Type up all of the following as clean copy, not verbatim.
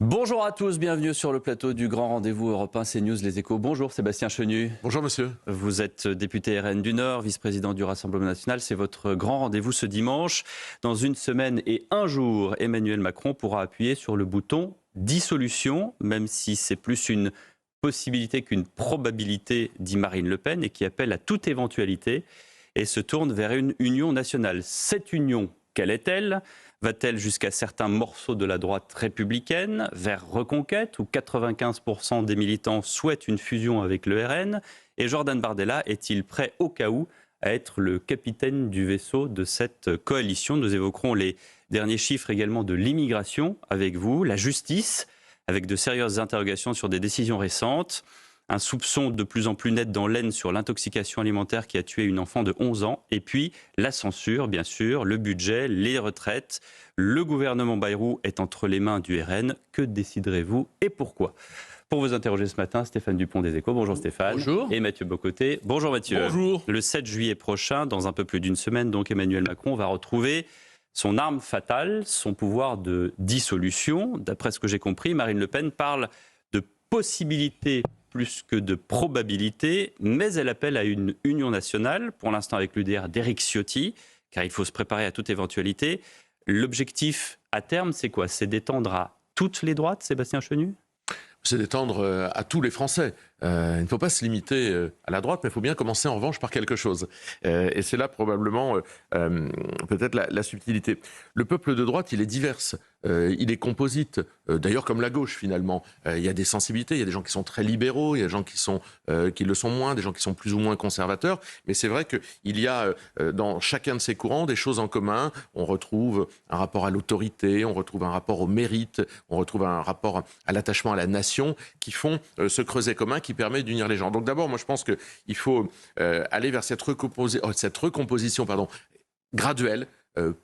Bonjour à tous, bienvenue sur le plateau du grand rendez-vous Europe 1 CNews Les Échos. Bonjour Sébastien Chenu. Bonjour monsieur. Vous êtes député RN du Nord, vice-président du Rassemblement national. C'est votre grand rendez-vous ce dimanche. Dans une semaine et un jour, Emmanuel Macron pourra appuyer sur le bouton dissolution, même si c'est plus une possibilité qu'une probabilité, dit Marine Le Pen, et qui appelle à toute éventualité et se tourne vers une union nationale. Cette union, quelle est-elle ? Va-t-elle jusqu'à certains morceaux de la droite républicaine, vers Reconquête, où 95% des militants souhaitent une fusion avec le RN? Et Jordan Bardella est-il prêt au cas où à être le capitaine du vaisseau de cette coalition? Nous évoquerons les derniers chiffres également de l'immigration avec vous, la justice, avec de sérieuses interrogations sur des décisions récentes. Un soupçon de plus en plus net dans l'Aisne sur l'intoxication alimentaire qui a tué une enfant de 11 ans. Et puis la censure, bien sûr, le budget, les retraites. Le gouvernement Bayrou est entre les mains du RN. Que déciderez-vous et pourquoi? Pour vous interroger ce matin, Stéphane Dupont des Échos. Bonjour Stéphane. Bonjour. Et Mathieu Bocoté. Bonjour Mathieu. Bonjour. Le 7 juillet prochain, dans un peu plus d'une semaine, donc Emmanuel Macron va retrouver son arme fatale, son pouvoir de dissolution. D'après ce que j'ai compris, Marine Le Pen parle de possibilité plus que de probabilité, mais elle appelle à une union nationale, pour l'instant avec l'UDR d'Éric Ciotti, car il faut se préparer à toute éventualité. L'objectif à terme, c'est quoi? C'est d'étendre à toutes les droites, Sébastien Chenu? C'est d'étendre à tous les Français. Il ne faut pas se limiter à la droite, mais il faut bien commencer en revanche par quelque chose. Et c'est là probablement peut-être la subtilité. Le peuple de droite, il est divers, il est composite, d'ailleurs comme la gauche finalement. Il y a des sensibilités, il y a des gens qui sont très libéraux, il y a des gens qui le sont moins, des gens qui sont plus ou moins conservateurs. Mais c'est vrai qu'il y a dans chacun de ces courants des choses en commun. On retrouve un rapport à l'autorité, on retrouve un rapport au mérite, on retrouve un rapport à l'attachement à la nation qui font ce creuset commun qui permet d'unir les gens. Donc d'abord, moi je pense qu'il faut aller vers cette recomposition graduelle,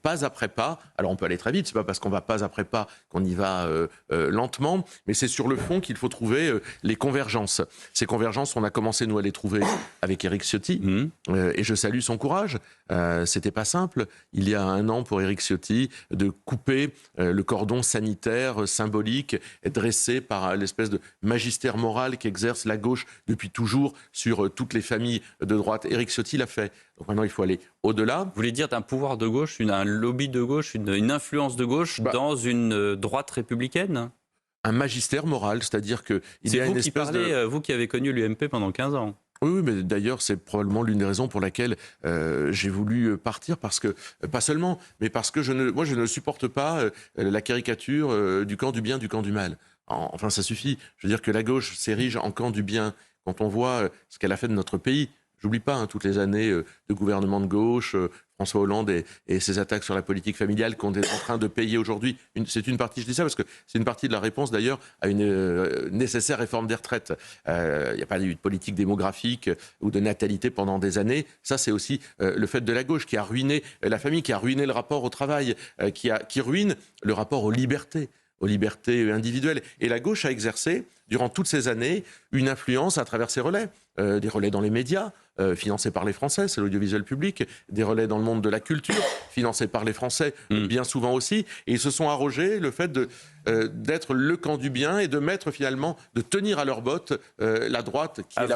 pas après pas. Alors on peut aller très vite, c'est pas parce qu'on va pas après pas qu'on y va lentement, mais c'est sur le fond qu'il faut trouver les convergences. Ces convergences, on a commencé nous à les trouver avec Éric Ciotti, et je salue son courage. C'était pas simple, il y a un an pour Éric Ciotti, de couper le cordon sanitaire symbolique dressé par l'espèce de magistère moral qu'exerce la gauche depuis toujours sur toutes les familles de droite. Éric Ciotti l'a fait. Donc maintenant, il faut aller au-delà. Vous voulez dire d'un pouvoir de gauche, un lobby de gauche, une influence de gauche dans une droite républicaine? Un magistère moral, c'est-à-dire qu'il y a une espèce vous qui avez connu l'UMP pendant 15 ans. Oui, mais d'ailleurs, c'est probablement l'une des raisons pour laquelle j'ai voulu partir, parce que, pas seulement, mais parce que je ne supporte pas la caricature du camp du bien, du camp du mal. Enfin, ça suffit. Je veux dire que la gauche s'érige en camp du bien quand on voit ce qu'elle a fait de notre pays. J'oublie pas toutes les années de gouvernement de gauche, François Hollande et ses attaques sur la politique familiale qu'on est en train de payer aujourd'hui. C'est une partie, je dis ça parce que c'est une partie de la réponse d'ailleurs à une nécessaire réforme des retraites. Il n'y a pas eu de politique démographique ou de natalité pendant des années. Ça, c'est aussi le fait de la gauche qui a ruiné la famille, qui a ruiné le rapport au travail, qui ruine le rapport aux libertés individuelles. Et la gauche a exercé, durant toutes ces années, une influence à travers ses relais. Des relais dans les médias, financés par les Français, c'est l'audiovisuel public, des relais dans le monde de la culture, financés par les Français, bien souvent aussi, et ils se sont arrogés le fait d'être le camp du bien et de mettre finalement, de tenir à leurs bottes la droite qui est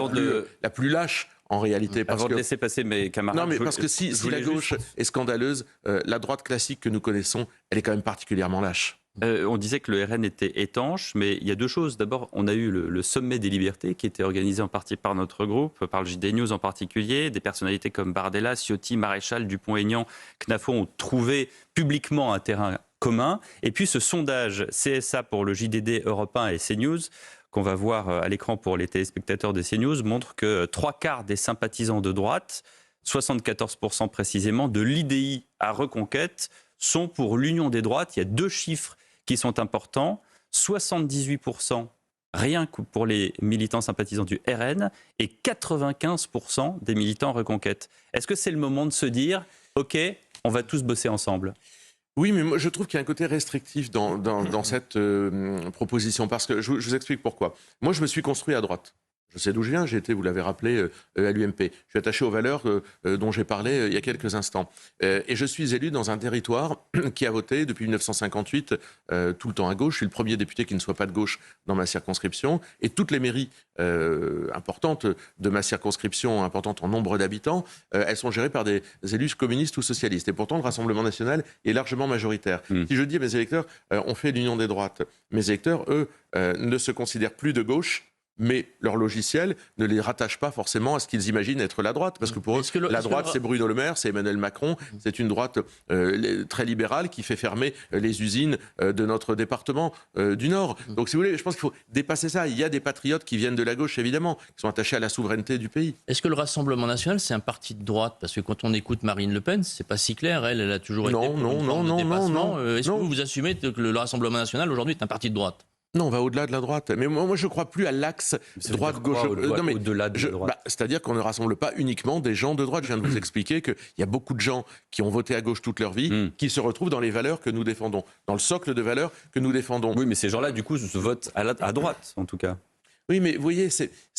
la plus lâche en réalité. Avant de laisser passer mes camarades... Non, mais parce que si la gauche est scandaleuse, la droite classique que nous connaissons, elle est quand même particulièrement lâche. On disait que le RN était étanche, mais il y a deux choses. D'abord, on a eu le sommet des libertés qui était organisé en partie par notre groupe, par le JD News en particulier. Des personnalités comme Bardella, Ciotti, Maréchal, Dupont-Aignan, Knafo ont trouvé publiquement un terrain commun. Et puis ce sondage CSA pour le JDD Europe 1 et CNews, qu'on va voir à l'écran pour les téléspectateurs de CNews, montre que 3/4 des sympathisants de droite, 74% précisément, de l'IDI à Reconquête, sont pour l'union des droites. Il y a deux chiffres qui sont importants, 78% rien que pour les militants sympathisants du RN et 95% des militants Reconquête. Est-ce que c'est le moment de se dire « Ok, on va tous bosser ensemble » ? Oui, mais moi, je trouve qu'il y a un côté restrictif dans cette proposition, parce que je vous explique pourquoi. Moi, je me suis construit à droite. Je sais d'où je viens, j'ai été, vous l'avez rappelé, à l'UMP. Je suis attaché aux valeurs dont j'ai parlé il y a quelques instants. Et je suis élu dans un territoire qui a voté depuis 1958 tout le temps à gauche. Je suis le premier député qui ne soit pas de gauche dans ma circonscription. Et toutes les mairies importantes de ma circonscription, importantes en nombre d'habitants, elles sont gérées par des élus communistes ou socialistes. Et pourtant, le Rassemblement national est largement majoritaire. Si je dis à mes électeurs, on fait l'union des droites, mes électeurs, eux, ne se considèrent plus de gauche, mais leur logiciel ne les rattache pas forcément à ce qu'ils imaginent être la droite. Parce que pour eux, la droite, c'est Bruno Le Maire, c'est Emmanuel Macron, c'est une droite très libérale qui fait fermer les usines de notre département du Nord. Donc, si vous voulez, je pense qu'il faut dépasser ça. Il y a des patriotes qui viennent de la gauche, évidemment, qui sont attachés à la souveraineté du pays. Est-ce que le Rassemblement national, c'est un parti de droite? Parce que quand on écoute Marine Le Pen, c'est pas si clair. Elle a toujours été pour une forme de dépassement. Est-ce que vous assumez que le Rassemblement national, aujourd'hui, est un parti de droite? Non, on va au-delà de la droite. Mais moi je ne crois plus à l'axe droite-gauche. Au-delà de la droite. C'est-à-dire qu'on ne rassemble pas uniquement des gens de droite. Je viens de vous expliquer qu'il y a beaucoup de gens qui ont voté à gauche toute leur vie, qui se retrouvent dans les valeurs que nous défendons, dans le socle de valeurs que nous défendons. Oui, mais ces gens-là, du coup, votent à droite, en tout cas. Oui, mais vous voyez,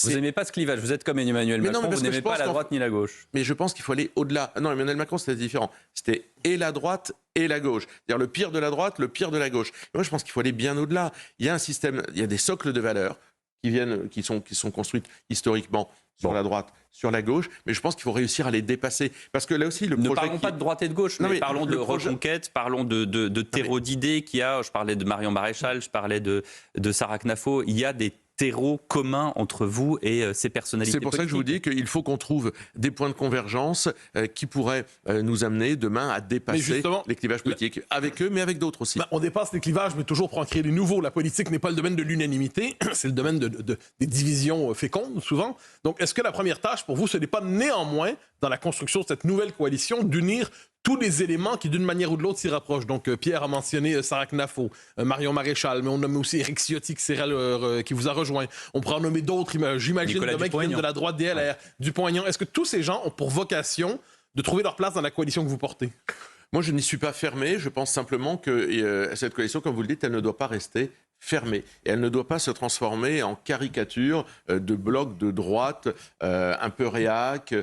Vous n'aimez pas ce clivage, vous êtes comme Emmanuel Macron, vous n'aimez pas la droite ni la gauche. Mais je pense qu'il faut aller au-delà. Non, Emmanuel Macron, c'était différent. C'était et la droite et la gauche. C'est-à-dire le pire de la droite, le pire de la gauche. Moi, je pense qu'il faut aller bien au-delà. Il y a un système, il y a des socles de valeurs qui sont construites historiquement sur la droite, sur la gauche, mais je pense qu'il faut réussir à les dépasser. Parce que là aussi, ne parlons pas de droite et de gauche, mais parlons de reconquête, parlons de terreau d'idées qu'il y a. Je parlais de Marion Maréchal, je parlais de Sarah Knafo. Il y a des terreau commun entre vous et ces personnalités politiques. C'est pour ça que je vous dis qu'il faut qu'on trouve des points de convergence qui pourraient nous amener demain à dépasser les clivages politiques. Avec eux, mais avec d'autres aussi. On dépasse les clivages, mais toujours pour en créer des nouveaux. La politique n'est pas le domaine de l'unanimité, c'est le domaine des divisions fécondes, souvent. Donc, est-ce que la première tâche pour vous, ce n'est pas néanmoins, dans la construction de cette nouvelle coalition, d'unir tous les éléments qui, d'une manière ou de l'autre, s'y rapprochent? Donc, Pierre a mentionné Sarah Knafo, Marion Maréchal, mais on nomme aussi Éric Ciotti qui vous a rejoint. On pourra en nommer d'autres, j'imagine, demain, qui viennent de la droite DLR, Dupont-Aignan. Est-ce que tous ces gens ont pour vocation de trouver leur place dans la coalition que vous portez? Moi, je n'y suis pas fermé. Je pense simplement que cette coalition, comme vous le dites, elle ne doit pas rester fermée. Et elle ne doit pas se transformer en caricature de blocs de droite un peu réac,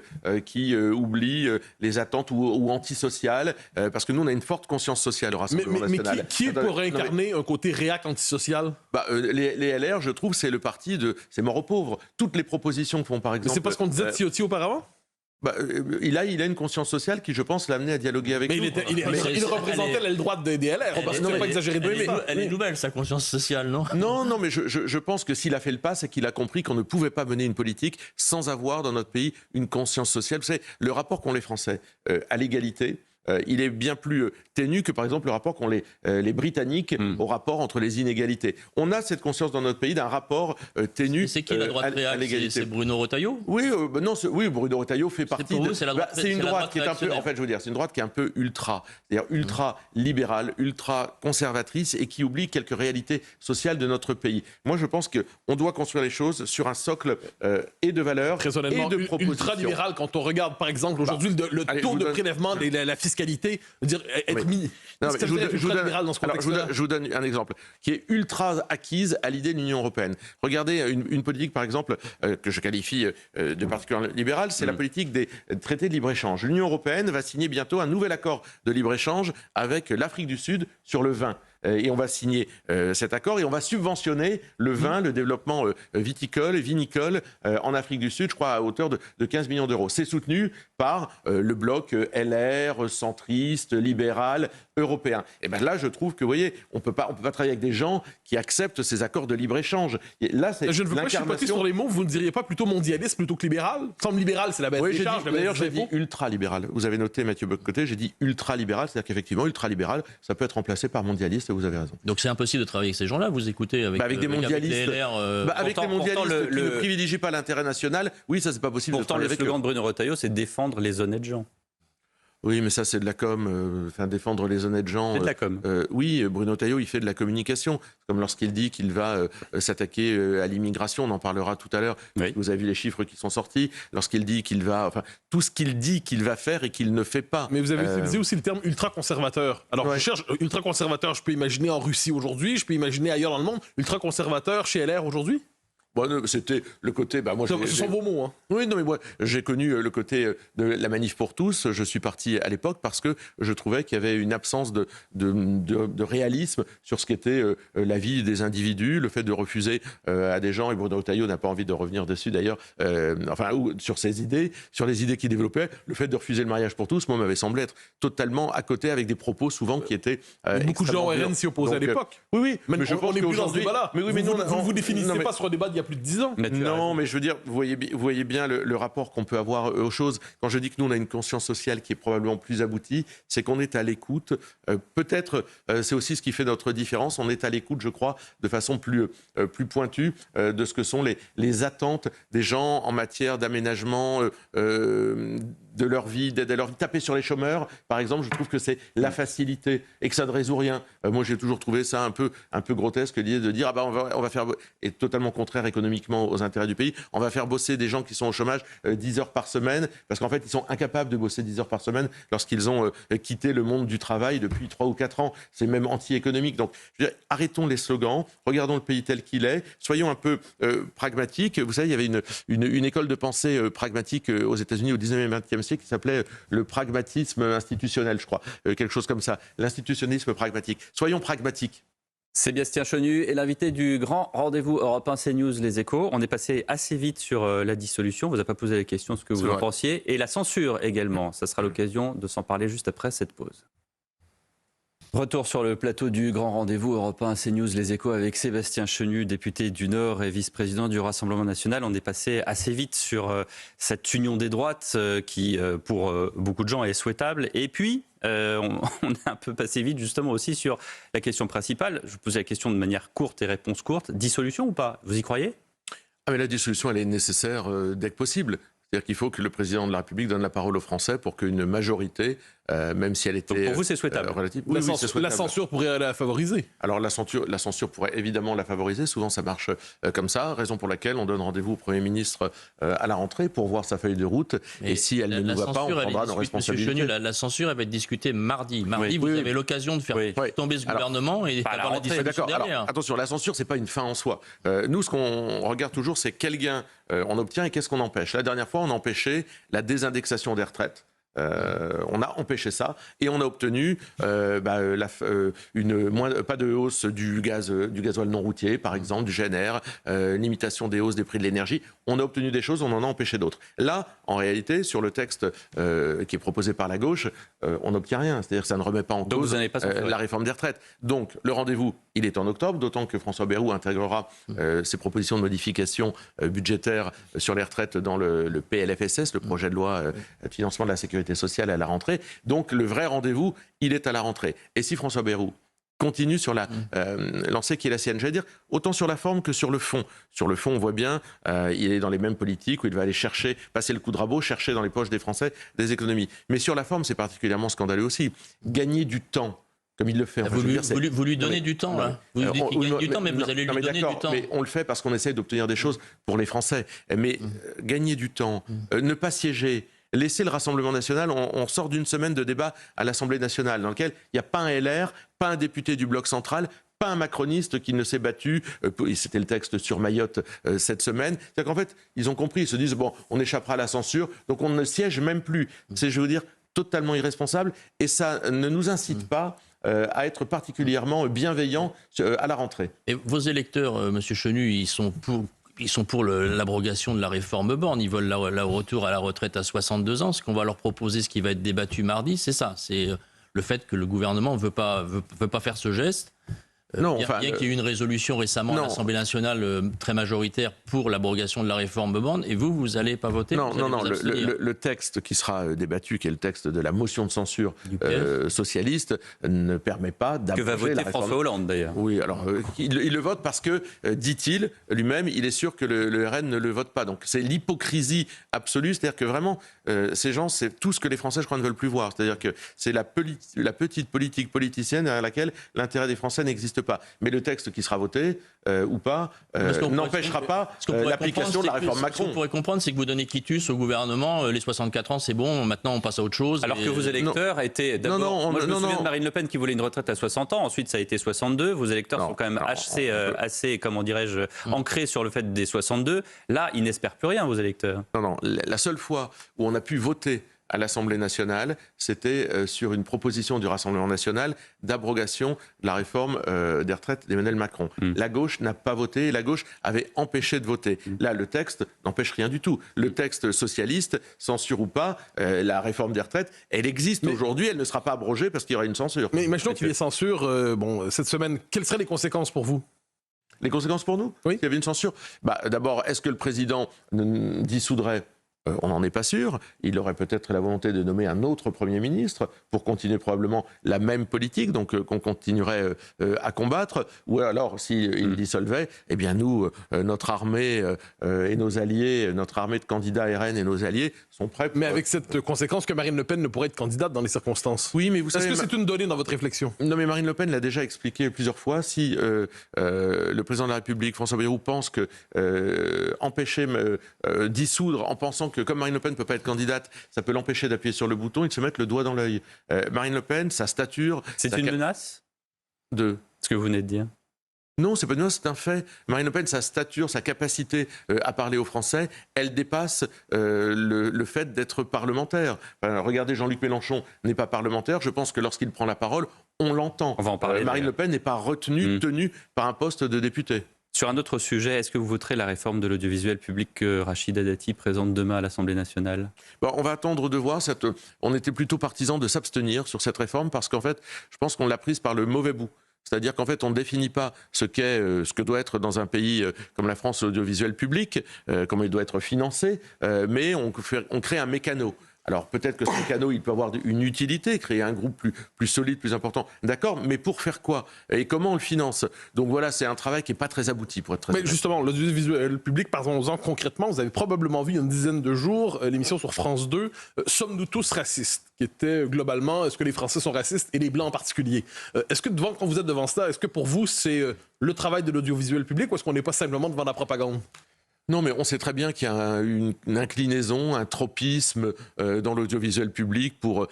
qui oublient les attentes ou antisociales. Parce que nous, on a une forte conscience sociale au Rassemblement national. Mais qui pourrait incarner un côté réac antisocial? Les LR, je trouve, c'est le parti de... C'est mort aux pauvres. Toutes les propositions que font, par exemple... C'est pas ce qu'on disait de Ciotti auparavant? Il a une conscience sociale qui, je pense, l'a amené à dialoguer avec nous. Il représentait l'aile droite des LR. On ne peut pas exagérer. Elle est nouvelle, sa conscience sociale, non? Non, mais je pense que s'il a fait le pas, c'est qu'il a compris qu'on ne pouvait pas mener une politique sans avoir dans notre pays une conscience sociale. Vous savez, le rapport qu'ont les Français à l'égalité, il est bien plus ténu que, par exemple, le rapport qu'ont les Britanniques au rapport entre les inégalités. On a cette conscience dans notre pays d'un rapport ténu c'est qui la droite réac? C'est Bruno Retailleau? Oui, Bruno Retailleau fait partie de... C'est une droite qui est un peu... En fait, je veux dire, c'est une droite qui est un peu ultra. C'est-à-dire ultra-libérale, ultra-conservatrice et qui oublie quelques réalités sociales de notre pays. Moi, je pense qu'on doit construire les choses sur un socle et de valeurs et de propositions. Ultra-libéral, quand on regarde, par exemple, aujourd'hui, le taux de prélèvement de la fiscalité, dire, être mis. Je vous donne un exemple qui est ultra acquise à l'idée de l'Union européenne. Regardez une politique, par exemple, que je qualifie de particulièrement libérale, c'est la politique des traités de libre-échange. L'Union européenne va signer bientôt un nouvel accord de libre-échange avec l'Afrique du Sud sur le vin. Et on va signer cet accord et on va subventionner le vin, le développement viticole et vinicole en Afrique du Sud, je crois à hauteur de 15 millions d'euros. C'est soutenu par le bloc LR, centriste, libéral, européen. Et bien là, je trouve que, vous voyez, on peut pas travailler avec des gens qui acceptent ces accords de libre-échange. Là, c'est je ne veux pas chipoter sur les mots, vous ne diriez pas plutôt mondialiste plutôt que libéral? Semble libéral, c'est la bête des charges. D'ailleurs, j'ai dit ultra-libéral. Vous avez noté, Mathieu Bock-Côté, j'ai dit ultra-libéral, c'est-à-dire qu'effectivement, ultra-libéral, ça peut être remplacé par mondialiste, vous avez raison. Donc c'est impossible de travailler avec ces gens-là, vous écoutez avec des mondialistes, avec des mondialistes qui ne privilégient pas l'intérêt national, oui, ça c'est pas possible. Pourtant, le slogan de Bruno Retailleau, c'est défendre les honnêtes gens. Oui, mais ça, c'est de la com. Défendre les honnêtes gens. C'est de la com. Oui, Bruno Retailleau, il fait de la communication. Comme lorsqu'il dit qu'il va s'attaquer à l'immigration, on en parlera tout à l'heure. Oui. Vous avez vu les chiffres qui sont sortis. Lorsqu'il dit qu'il va... Enfin, tout ce qu'il dit qu'il va faire et qu'il ne fait pas. Mais vous avez utilisé aussi le terme ultra-conservateur. Alors, je cherche ultra-conservateur, je peux imaginer en Russie aujourd'hui, je peux imaginer ailleurs dans le monde. Ultra-conservateur chez LR aujourd'hui? Bon, c'était le côté... moi, ce sont vos mots. Hein. Oui, non, mais moi, j'ai connu le côté de la manif pour tous. Je suis parti à l'époque parce que je trouvais qu'il y avait une absence de réalisme sur ce qu'était la vie des individus, le fait de refuser à des gens, et Bruno Retailleau n'a pas envie de revenir dessus d'ailleurs, sur ses idées, sur les idées qu'il développait, le fait de refuser le mariage pour tous, moi, m'avait semblé être totalement à côté avec des propos souvent qui étaient... beaucoup de gens au RN s'y opposaient à l'époque. Oui, mais je pense n'est plus dans ce débat-là. Mais oui, mais vous ne vous définissez pas sur un débat d'il y a plus de 10 ans. Non, mais je veux dire, vous voyez bien le rapport qu'on peut avoir aux choses. Quand je dis que nous, on a une conscience sociale qui est probablement plus aboutie, c'est qu'on est à l'écoute. Peut-être, c'est aussi ce qui fait notre différence. On est à l'écoute, je crois, de façon plus pointue de ce que sont les attentes des gens en matière d'aménagement de leur vie, d'aide à leur vie. Taper sur les chômeurs, par exemple, je trouve que c'est la facilité et que ça ne résout rien. Moi, j'ai toujours trouvé ça un peu grotesque, l'idée de dire on va faire, et totalement contraire économiquement aux intérêts du pays, on va faire bosser des gens qui sont au chômage 10 heures par semaine, parce qu'en fait, ils sont incapables de bosser 10 heures par semaine lorsqu'ils ont quitté le monde du travail depuis 3 ou 4 ans. C'est même anti-économique. Donc, je veux dire, arrêtons les slogans, regardons le pays tel qu'il est, soyons un peu pragmatiques. Vous savez, il y avait une école de pensée pragmatique aux États-Unis au 19e et 20e siècle qui s'appelait le pragmatisme institutionnel, je crois, quelque chose comme ça, l'institutionnisme pragmatique. Soyons pragmatiques. Sébastien Chenu est l'invité du grand rendez-vous Europe 1 CNews Les Échos. On est passé assez vite sur la dissolution. On ne vous a pas posé la question de ce que vous en pensiez. Et la censure également. Ça sera l'occasion de s'en parler juste après cette pause. Retour sur le plateau du grand rendez-vous Europe 1 CNews Les Échos avec Sébastien Chenu, député du Nord et vice-président du Rassemblement national. On est passé assez vite sur cette union des droites qui, pour beaucoup de gens, est souhaitable. Et puis, on est un peu passé vite justement aussi sur la question principale. Je vous posais la question de manière courte et réponse courte. Dissolution ou pas? Vous y croyez? Mais la dissolution, elle est nécessaire dès que possible. C'est-à-dire qu'il faut que le président de la République donne la parole aux Français pour qu'une majorité, même si elle était... Donc pour vous, c'est souhaitable relative. C'est souhaitable. La censure pourrait la favoriser. Alors la censure pourrait évidemment la favoriser. Souvent, ça marche comme ça. Raison pour laquelle on donne rendez-vous au Premier ministre à la rentrée pour voir sa feuille de route. Mais et si elle ne nous va pas, on prendra nos responsabilités. Monsieur Chenu, la censure, elle va être discutée mardi. Mardi, vous avez l'occasion de faire tomber ce gouvernement et d'avoir la dissolution derrière. Alors, attention, la censure, c'est pas une fin en soi. Nous, ce qu'on regarde toujours, c'est quel gain on obtient et qu'est-ce qu'on empêche. La dernière fois, on a empêché la désindexation des retraites. On a empêché ça et on a obtenu pas de hausse du gasoil non routier, par exemple, du GNR, limitation des hausses des prix de l'énergie. On a obtenu des choses, on en a empêché d'autres. Là, en réalité, sur le texte qui est proposé par la gauche, on n'obtient rien. C'est-à-dire que ça ne remet pas en cause la réforme des retraites. Donc, le rendez-vous, il est en octobre, d'autant que François Bayrou intégrera ses propositions de modification budgétaire sur les retraites dans le PLFSS, le projet de loi de financement de la sécurité sociale à la rentrée. Donc le vrai rendez-vous, il est à la rentrée. Et si François Bayrou continue sur la lancée qui est la sienne, j'allais dire, autant sur la forme que sur le fond. Sur le fond, on voit bien, il est dans les mêmes politiques où il va aller passer le coup de rabot, chercher dans les poches des Français des économies. Mais sur la forme, c'est particulièrement scandaleux aussi. Gagner du temps. Comme il le fait. Enfin, vous lui donnez du temps, là. Vous dites qu'il gagne du temps, mais vous allez lui donner du temps. Mais on le fait parce qu'on essaye d'obtenir des choses pour les Français. Mais gagner du temps, ne pas siéger, laisser le Rassemblement national, on sort d'une semaine de débat à l'Assemblée nationale dans lequel il n'y a pas un LR, pas un député du bloc central, pas un macroniste qui ne s'est battu, c'était le texte sur Mayotte cette semaine. C'est-à-dire qu'en fait, ils ont compris, ils se disent, bon, on échappera à la censure, donc on ne siège même plus. C'est, je veux dire, totalement irresponsable, et ça ne nous incite pas à être particulièrement bienveillants à la rentrée. Et vos électeurs, Monsieur Chenu, ils sont pour l'abrogation de la réforme Borne. Ils veulent le retour à la retraite à 62 ans. Ce qu'on va leur proposer, ce qui va être débattu mardi, c'est ça. C'est le fait que le gouvernement ne veut pas faire ce geste. Bien qu'il y ait eu une résolution récemment à l'Assemblée nationale très majoritaire pour l'abrogation de la réforme Borne, et vous n'allez pas voter? Non, le texte qui sera débattu, qui est le texte de la motion de censure socialiste, ne permet pas d'abroger la réforme. Que va voter François Hollande, d'ailleurs. Oui, alors il le vote parce que, dit-il lui-même, il est sûr que le RN ne le vote pas. Donc c'est l'hypocrisie absolue, c'est-à-dire que vraiment, ces gens, c'est tout ce que les Français, je crois, ne veulent plus voir. C'est-à-dire que c'est la petite politique politicienne derrière laquelle l'intérêt des Français n'existe pas. pas. Mais le texte qui sera voté ou pas n'empêchera pas l'application de la réforme Macron. Ce qu'on pourrait comprendre, c'est que vous donnez quitus au gouvernement, les 64 ans, c'est bon, maintenant on passe à autre chose. Alors que vos électeurs étaient d'abord... Moi, je me souviens de Marine Le Pen qui voulait une retraite à 60 ans, ensuite ça a été 62. Vos électeurs sont quand même assez, comment dirais-je, ancrés sur le fait des 62. Là, ils n'espèrent plus rien, vos électeurs. Non, la seule fois où on a pu voter à l'Assemblée nationale, c'était sur une proposition du Rassemblement national d'abrogation de la réforme des retraites d'Emmanuel Macron. La gauche n'a pas voté et la gauche avait empêché de voter. Là, le texte n'empêche rien du tout. Le texte socialiste, censure ou pas, la réforme des retraites, elle existe aujourd'hui, elle ne sera pas abrogée parce qu'il y aura une censure. Mais imaginons qu'il y ait censure cette semaine. Quelles seraient les conséquences pour vous? Les conséquences pour nous? Oui. S'il y avait une censure? D'abord, est-ce que le président dissoudrait? On n'en est pas sûr. Il aurait peut-être la volonté de nommer un autre Premier ministre pour continuer probablement la même politique, donc qu'on continuerait à combattre. Ou alors, s'il dissolvait, eh bien nous, notre armée et nos alliés, notre armée de candidats RN et nos alliés sont prêts. Mais avec cette conséquence que Marine Le Pen ne pourrait être candidate dans les circonstances. Oui, mais vous savez... Est-ce que c'est une donnée dans votre réflexion? Non, mais Marine Le Pen l'a déjà expliqué plusieurs fois. Si le président de la République, François Bayrou, pense que empêcher dissoudre en pensant que comme Marine Le Pen ne peut pas être candidate, ça peut l'empêcher d'appuyer sur le bouton et de se mettre le doigt dans l'œil. Marine Le Pen, sa stature... C'est une menace de ce que vous venez de dire? Non, c'est pas une menace, c'est un fait. Marine Le Pen, sa stature, sa capacité à parler aux Français, elle dépasse le fait d'être parlementaire. Regardez, Jean-Luc Mélenchon n'est pas parlementaire. Je pense que lorsqu'il prend la parole, on l'entend. On va en parler. Marine Le Pen n'est pas retenue, tenue par un poste de député. Sur un autre sujet, est-ce que vous voterez la réforme de l'audiovisuel public que Rachida Dati présente demain à l'Assemblée nationale? On va attendre de voir. On était plutôt partisans de s'abstenir sur cette réforme parce qu'en fait, je pense qu'on l'a prise par le mauvais bout. C'est-à-dire qu'en fait, on ne définit pas ce que doit être dans un pays comme la France l'audiovisuel public, comment il doit être financé, mais on crée un mécano. Alors peut-être que ce mécano, il peut avoir une utilité, créer un groupe plus solide, plus important. D'accord, mais pour faire quoi? Et comment on le finance? Donc voilà, c'est un travail qui n'est pas très abouti, pour être très honnête. Mais justement, l'audiovisuel public, parlons-en concrètement. Vous avez probablement vu il y a une dizaine de jours l'émission sur France 2, Sommes-nous tous racistes? Qui était globalement, est-ce que les Français sont racistes et les Blancs en particulier? Est-ce que quand vous êtes devant ça, est-ce que pour vous c'est le travail de l'audiovisuel public ou est-ce qu'on n'est pas simplement devant la propagande? Non, mais on sait très bien qu'il y a une inclinaison, un tropisme dans l'audiovisuel public pour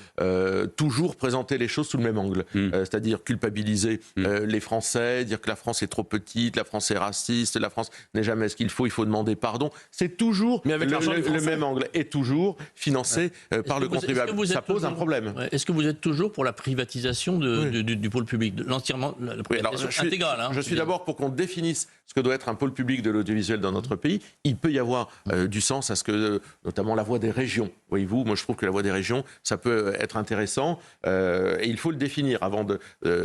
toujours présenter les choses sous le même angle. C'est-à-dire culpabiliser les Français, dire que la France est trop petite, la France est raciste, la France n'est jamais ce qu'il faut demander pardon. C'est toujours le même angle et toujours financé par le contribuable. Ça pose un problème. Est-ce que vous êtes toujours pour la privatisation du pôle public, l'entièrement, la privatisation intégrale? Je suis d'abord pour qu'on définisse ce que doit être un pôle public de l'audiovisuel dans notre pays. Il peut y avoir du sens à ce que, notamment la voix des régions. Voyez-vous, moi je trouve que la voix des régions, ça peut être intéressant et il faut le définir avant de...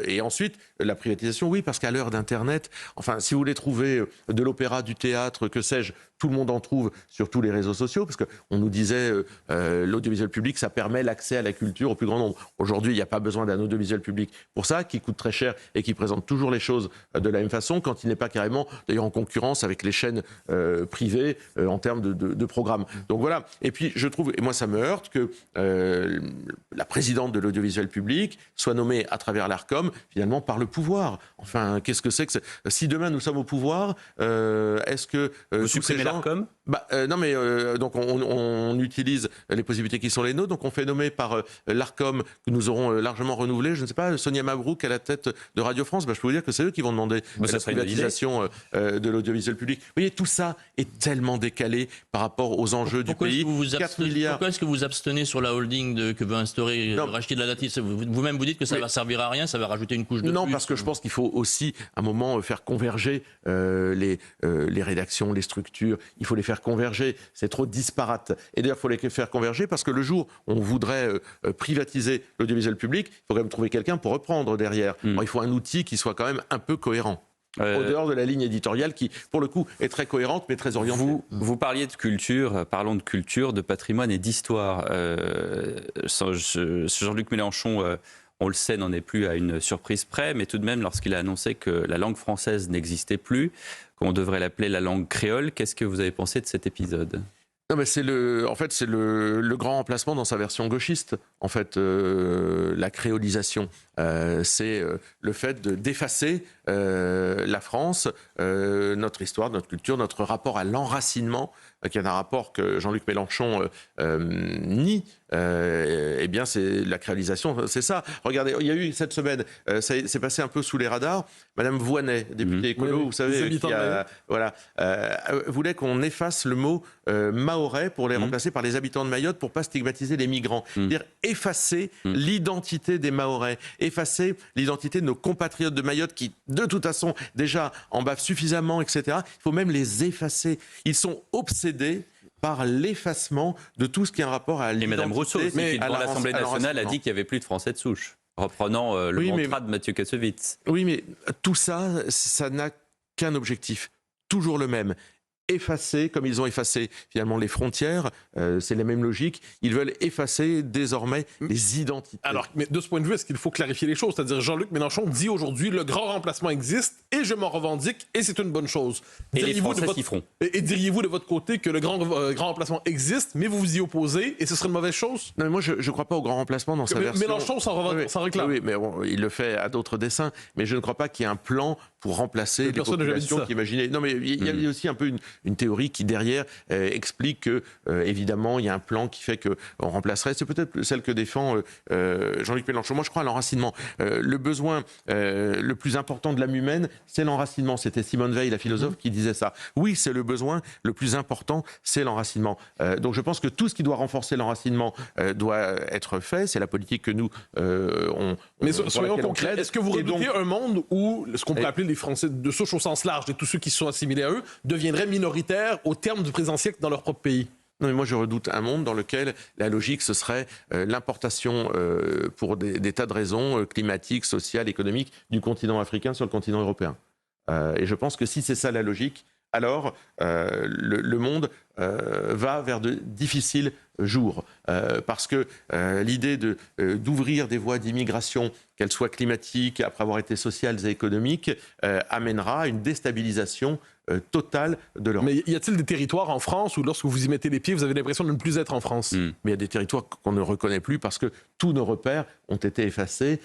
et ensuite, la privatisation, oui, parce qu'à l'heure d'Internet, enfin, si vous voulez trouver de l'opéra, du théâtre, que sais-je, tout le monde en trouve sur tous les réseaux sociaux, parce qu'on nous disait l'audiovisuel public, ça permet l'accès à la culture au plus grand nombre. Aujourd'hui, il n'y a pas besoin d'un audiovisuel public pour ça, qui coûte très cher et qui présente toujours les choses de la même façon, quand il n'est pas carrément, d'ailleurs, en concurrence avec les chaînes privées en termes de programmes. Donc voilà. Et puis, je trouve, et moi ça me heurte, que la présidente de l'audiovisuel public soit nommée à travers l'Arcom, finalement, par le pouvoir. Enfin, qu'est-ce que c'est que si demain nous sommes au pouvoir, est-ce que... vous supprimez l'Arcom? Non, mais donc on utilise les possibilités qui sont les nôtres. Donc on fait nommer par l'Arcom, que nous aurons largement renouvelé, je ne sais pas, Sonia Mabrouk à la tête de Radio France. Je peux vous dire que c'est eux qui vont demander la privatisation de l'audiovisuel public. Vous voyez, tout ça est tellement décalé par rapport aux enjeux du pays. Pourquoi est-ce que vous abstenez sur la holding que veut instaurer Rachida Dati? Vous-même vous dites que ça ne va servir à rien, ça va rajouter une couche de plus. Non, parce que je pense qu'il faut aussi, à un moment, faire converger les rédactions, les structures. Il faut les faire converger. C'est trop disparate. Et d'ailleurs, il faut les faire converger parce que le jour où on voudrait privatiser l'audiovisuel public, il faut quand même trouver quelqu'un pour reprendre derrière. Alors, il faut un outil qui soit quand même un peu cohérent. Au dehors de la ligne éditoriale qui, pour le coup, est très cohérente mais très orientée. Vous parliez de culture, parlons de culture, de patrimoine et d'histoire. Jean-Luc Mélenchon, on le sait, n'en est plus à une surprise près, mais tout de même, lorsqu'il a annoncé que la langue française n'existait plus, qu'on devrait l'appeler la langue créole, qu'est-ce que vous avez pensé de cet épisode ? Non, mais c'est le grand remplacement dans sa version gauchiste, en fait, la créolisation. C'est le fait d'effacer la France, notre histoire, notre culture, notre rapport à l'enracinement, qui est un rapport que Jean-Luc Mélenchon nie. Eh bien, c'est la créalisation, c'est ça. Regardez, il y a eu cette semaine, c'est passé un peu sous les radars, Madame Voynet, députée écolo, vous savez, qui voulait qu'on efface le mot mahorais pour les remplacer par les habitants de Mayotte pour pas stigmatiser les migrants. C'est-à-dire effacer l'identité des Mahorais, effacer l'identité de nos compatriotes de Mayotte qui, de toute façon, déjà en bavent suffisamment, etc. Il faut même les effacer. Ils sont obsédés par l'effacement de tout ce qui a un rapport à l'identité. Et Mme Rousseau, qui devant l'Assemblée nationale a dit qu'il n'y avait plus de Français de souche, reprenant le mantra de Mathieu Kassovitz. Oui, mais tout ça, ça n'a qu'un objectif, toujours le même. Effacer, comme ils ont effacé finalement les frontières, c'est la même logique, ils veulent effacer désormais les identités. Alors, mais de ce point de vue, est-ce qu'il faut clarifier les choses? C'est-à-dire, Jean-Luc Mélenchon dit aujourd'hui, le grand remplacement existe et je m'en revendique et c'est une bonne chose. Et les Français s'y feront. Et diriez-vous de votre côté que le grand remplacement existe, mais vous vous y opposez et ce serait une mauvaise chose? Non, mais moi, je ne crois pas au grand remplacement dans sa version. Mélenchon s'en réclame. Oui, mais bon, il le fait à d'autres dessins, mais je ne crois pas qu'il y ait un plan pour remplacer les populations qui imaginaient. Non, mais il y a aussi un peu une théorie qui, derrière, explique que, évidemment, il y a un plan qui fait qu'on remplacerait. C'est peut-être celle que défend Jean-Luc Mélenchon. Moi, je crois à l'enracinement. Le besoin le plus important de l'âme humaine, c'est l'enracinement. C'était Simone Veil, la philosophe, qui disait ça. Oui, c'est le besoin le plus important, c'est l'enracinement. Donc, je pense que tout ce qui doit renforcer l'enracinement doit être fait. C'est la politique que nous, Mais soyons concrets. Est-ce que vous redoutez un monde où ce qu'on peut appeler les Français de souche au sens large et tous ceux qui se sont assimilés à eux deviendraient minoritaires au terme du présent siècle dans leur propre pays? Non, mais moi, je redoute un monde dans lequel la logique, ce serait l'importation, pour des tas de raisons climatiques, sociales, économiques, du continent africain sur le continent européen. Et je pense que si c'est ça la logique, alors le monde va vers de difficiles jours. Parce que l'idée d'ouvrir des voies d'immigration, qu'elles soient climatiques, après avoir été sociales et économiques, amènera à une déstabilisation totale de l'Europe. Mais y a-t-il des territoires en France où lorsque vous y mettez les pieds, vous avez l'impression de ne plus être en France? Mais il y a des territoires qu'on ne reconnaît plus parce que tous nos repères ont été effacés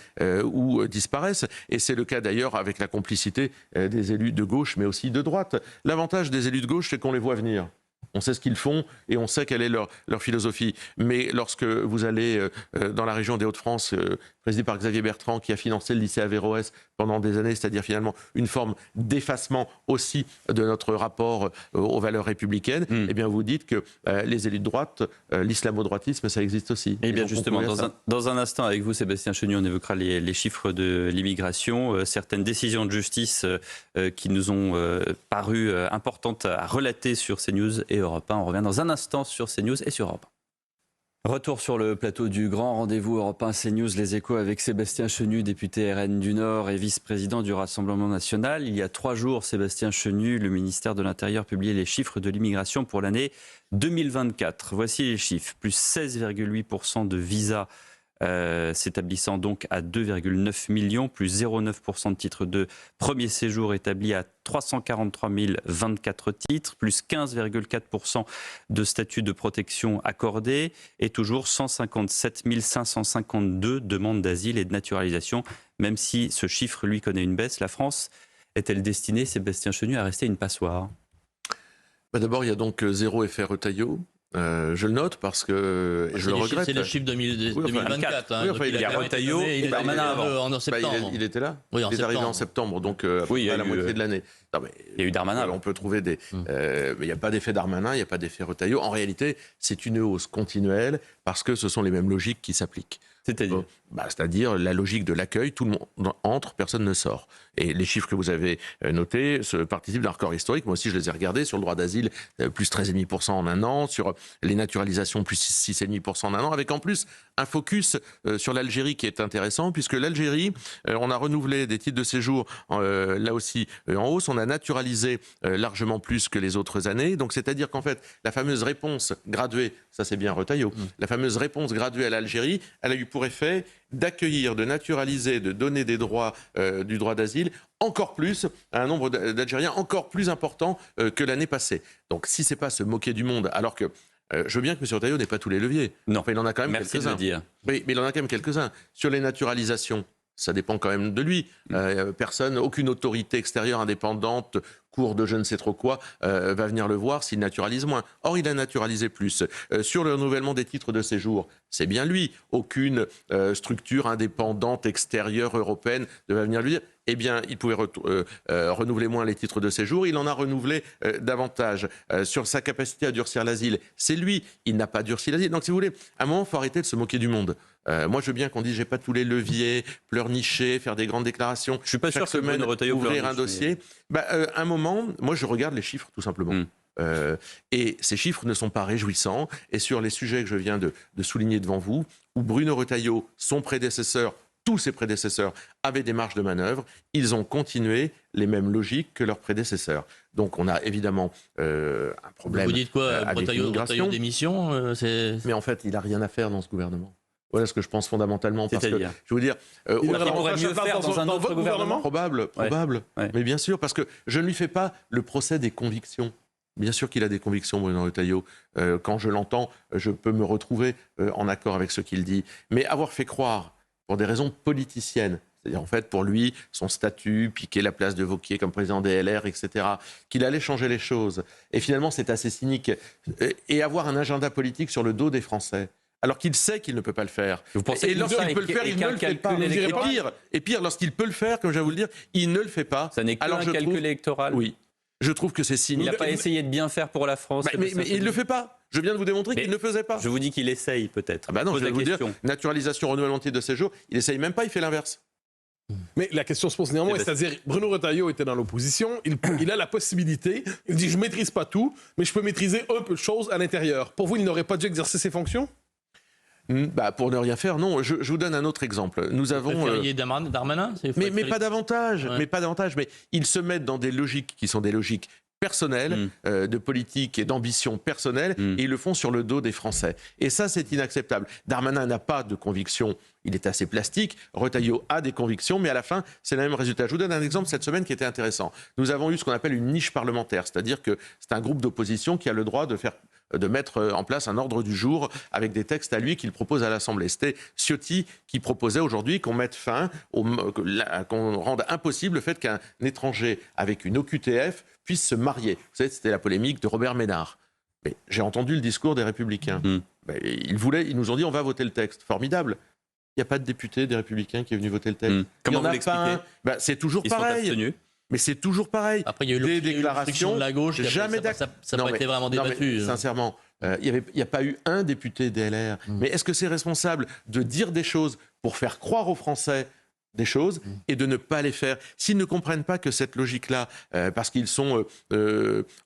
ou disparaissent. Et c'est le cas d'ailleurs avec la complicité des élus de gauche, mais aussi de droite. L'avantage des élus de gauche, c'est qu'on les voit venir. On sait ce qu'ils font et on sait quelle est leur philosophie. Mais lorsque vous allez dans la région des Hauts-de-France, présidée par Xavier Bertrand, qui a financé le lycée Averroès pendant des années, c'est-à-dire finalement une forme d'effacement aussi de notre rapport aux valeurs républicaines, eh bien vous dites que les élus de droite, l'islamo-droitisme, ça existe aussi. Et bien justement, dans un instant avec vous, Sébastien Chenu, on évoquera les chiffres de l'immigration, certaines décisions de justice qui nous ont paru importantes à relater sur CNews et Europe 1. On revient dans un instant sur CNews et sur Europe 1. Retour sur le plateau du grand rendez-vous Europe 1 CNews, les échos avec Sébastien Chenu, député RN du Nord et vice-président du Rassemblement national. Il y a 3 jours, Sébastien Chenu, le ministère de l'Intérieur publiait les chiffres de l'immigration pour l'année 2024. Voici les chiffres. Plus 16,8% de visas s'établissant donc à 2,9 millions, plus 0,9% de titres de premier séjour établis à 343 024 titres, plus 15,4% de statuts de protection accordés et toujours 157 552 demandes d'asile et de naturalisation. Même si ce chiffre, lui, connaît une baisse, la France est-elle destinée, Sébastien Chenu, à rester une passoire? D'abord, il y a donc 0 effet Retailleau. Je le note parce que je le regrette. C'est les chiffres 2024. Il y a Retailleau et Darmanin avant. En septembre. Il était là. Oui, il est arrivé en septembre, donc à la moitié de l'année. Il y a eu Darmanin. On peut trouver des... mais il n'y a pas d'effet Darmanin, il n'y a pas d'effet Retailleau. En réalité, c'est une hausse continuelle parce que ce sont les mêmes logiques qui s'appliquent. C'est-à-dire c'est-à-dire la logique de l'accueil, tout le monde entre, personne ne sort. Et les chiffres que vous avez notés participent d'un record historique. Moi aussi, je les ai regardés sur le droit d'asile, plus 13,5% en un an, sur les naturalisations, plus 6,5% en un an, avec en plus un focus sur l'Algérie qui est intéressant, puisque l'Algérie, on a renouvelé des titres de séjour là aussi en hausse, on a naturalisé largement plus que les autres années. Donc c'est-à-dire qu'en fait, la fameuse réponse graduée, ça c'est bien Retailleau, la fameuse réponse graduée à l'Algérie, elle a eu pour effet d'accueillir, de naturaliser, de donner des droits du droit d'asile encore plus à un nombre d'Algériens encore plus important que l'année passée. Donc si c'est pas se moquer du monde, alors que je veux bien que M. Retailleau n'ait pas tous les leviers. Non, enfin, il en a quand même merci quelques-uns. de le dire. Oui, mais il en a quand même quelques-uns. Sur les naturalisations, ça dépend quand même de lui. Personne, aucune autorité extérieure indépendante, cour de je ne sais trop quoi, va venir le voir s'il naturalise moins. Or, il a naturalisé plus. Sur le renouvellement des titres de séjour, c'est bien lui. Aucune structure indépendante extérieure européenne ne va venir lui dire eh bien, il pouvait renouveler moins les titres de séjour. Il en a renouvelé davantage. Sur sa capacité à durcir l'asile, c'est lui. Il n'a pas durci l'asile. Donc, si vous voulez, à un moment, il faut arrêter de se moquer du monde. Moi, je veux bien qu'on dise j'ai pas tous les leviers, pleurnicher, faire des grandes déclarations. Je suis pas chaque sûr que semaine ouvrir un dossier. Un moment, moi, je regarde les chiffres tout simplement. Et ces chiffres ne sont pas réjouissants. Et sur les sujets que je viens de souligner devant vous, où Bruno Retailleau, son prédécesseur, tous ses prédécesseurs avaient des marges de manœuvre, ils ont continué les mêmes logiques que leurs prédécesseurs. Donc on a évidemment un problème. Vous dites quoi, avec Retailleau démission Mais en fait, il n'a rien à faire dans ce gouvernement. Voilà ce que je pense fondamentalement. Parce que, je vais vous dire, il pourrait mieux faire dans un autre gouvernement. Probable. Ouais. Mais bien sûr, parce que je ne lui fais pas le procès des convictions. Bien sûr qu'il a des convictions, Bruno Retailleau. Quand je l'entends, je peux me retrouver en accord avec ce qu'il dit. Mais avoir fait croire, pour des raisons politiciennes, c'est-à-dire en fait pour lui, son statut, piquer la place de Wauquiez comme président des LR, etc., qu'il allait changer les choses. Et finalement, c'est assez cynique. Et avoir un agenda politique sur le dos des Français, alors qu'il sait qu'il ne peut pas le faire. Et lorsqu'il peut le faire, il ne le fait pas. Et pire, lorsqu'il peut le faire, comme je vais vous le dire, il ne le fait pas. Ça n'est qu'un calcul électoral. Oui. Je trouve que c'est cynique. Il n'a pas essayé de bien faire pour la France. Mais il ne le fait pas. Je viens de vous démontrer qu'il ne le faisait pas. Je vous dis qu'il essaye peut-être. Non, je vais vous dire, naturalisation, renouvellement de titre de séjour, il essaye même pas, il fait l'inverse. Mais la question se pose néanmoins, c'est-à-dire Bruno Retailleau était dans l'opposition, il a la possibilité, il dit je maîtrise pas tout, mais je peux maîtriser un peu de choses à l'intérieur. Pour vous, il n'aurait pas dû exercer ses fonctions? Pour ne rien faire, non. Je vous donne un autre exemple. Nous avons Darmanin, mais pas davantage. Ouais. Mais pas davantage. Mais ils se mettent dans des logiques qui sont des logiques personnelles, de politique et d'ambition personnelle, et ils le font sur le dos des Français. Et ça, c'est inacceptable. Darmanin n'a pas de conviction. Il est assez plastique. Retailleau a des convictions, mais à la fin, c'est le même résultat. Je vous donne un exemple cette semaine qui était intéressant. Nous avons eu ce qu'on appelle une niche parlementaire, c'est-à-dire que c'est un groupe d'opposition qui a le droit de mettre en place un ordre du jour avec des textes à lui qu'il propose à l'Assemblée. C'était Ciotti qui proposait aujourd'hui qu'on mette fin, qu'on rende impossible le fait qu'un étranger avec une OQTF puisse se marier. Vous savez, c'était la polémique de Robert Ménard. Mais j'ai entendu le discours des Républicains. Ils nous ont dit on va voter le texte. Formidable. Il n'y a pas de député des Républicains qui est venu voter le texte. Comment vous l'expliquez ? C'est toujours pareil. Mais c'est toujours pareil. Après, il y a eu des déclarations de la gauche. Jamais ça n'a pas été vraiment débattu. Sincèrement, il n'y a pas eu un député DLR. Mais est-ce que c'est responsable de dire des choses pour faire croire aux Français des choses et de ne pas les faire? S'ils ne comprennent pas que cette logique-là, parce qu'ils sont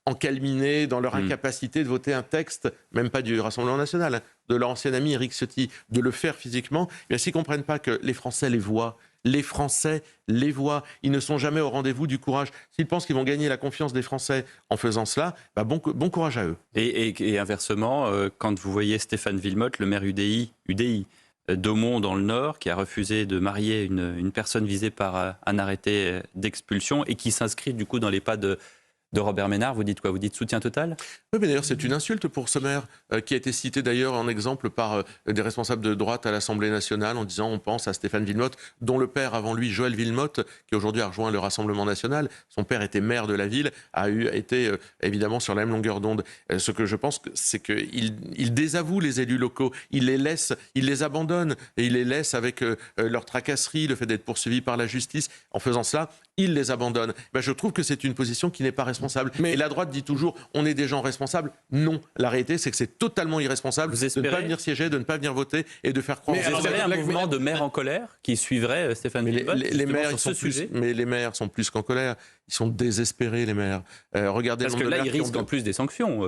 encalminés dans leur incapacité de voter un texte, même pas du Rassemblement national, hein, de leur ancien ami Éric Ciotti, de le faire physiquement, s'ils ne comprennent pas que les Français les voient, les Français les voient, ils ne sont jamais au rendez-vous du courage. S'ils pensent qu'ils vont gagner la confiance des Français en faisant cela, bon courage à eux. Et inversement, quand vous voyez Stéphane Wilmotte, le maire UDI d'Aumont dans le Nord, qui a refusé de marier une personne visée par un arrêté d'expulsion et qui s'inscrit du coup dans les pas de Robert Ménard, vous dites quoi? Vous dites soutien total? Oui, mais d'ailleurs, c'est une insulte pour ce maire, qui a été cité d'ailleurs en exemple par des responsables de droite à l'Assemblée nationale, en disant on pense à Stéphane Wilmotte, dont le père avant lui, Joël Wilmotte, qui aujourd'hui a rejoint le Rassemblement national. Son père était maire de la ville, a été évidemment sur la même longueur d'onde. Ce que je pense, c'est qu'il désavoue les élus locaux, il les abandonne, et il les laisse avec leur tracasserie, le fait d'être poursuivi par la justice. En faisant cela, il les abandonne. Je trouve que c'est une position qui n'est pas responsable. Et la droite dit toujours on est des gens responsables. Non, la réalité c'est que c'est totalement irresponsable de ne pas venir siéger, de ne pas venir voter et de faire croire. Vous espérez un mouvement de maires en colère qui suivrait Stéphane Wilmotte? Les maires sont plus qu'en colère. Ils sont désespérés, les maires. Regardez parce que là, ils risquent en plus des sanctions.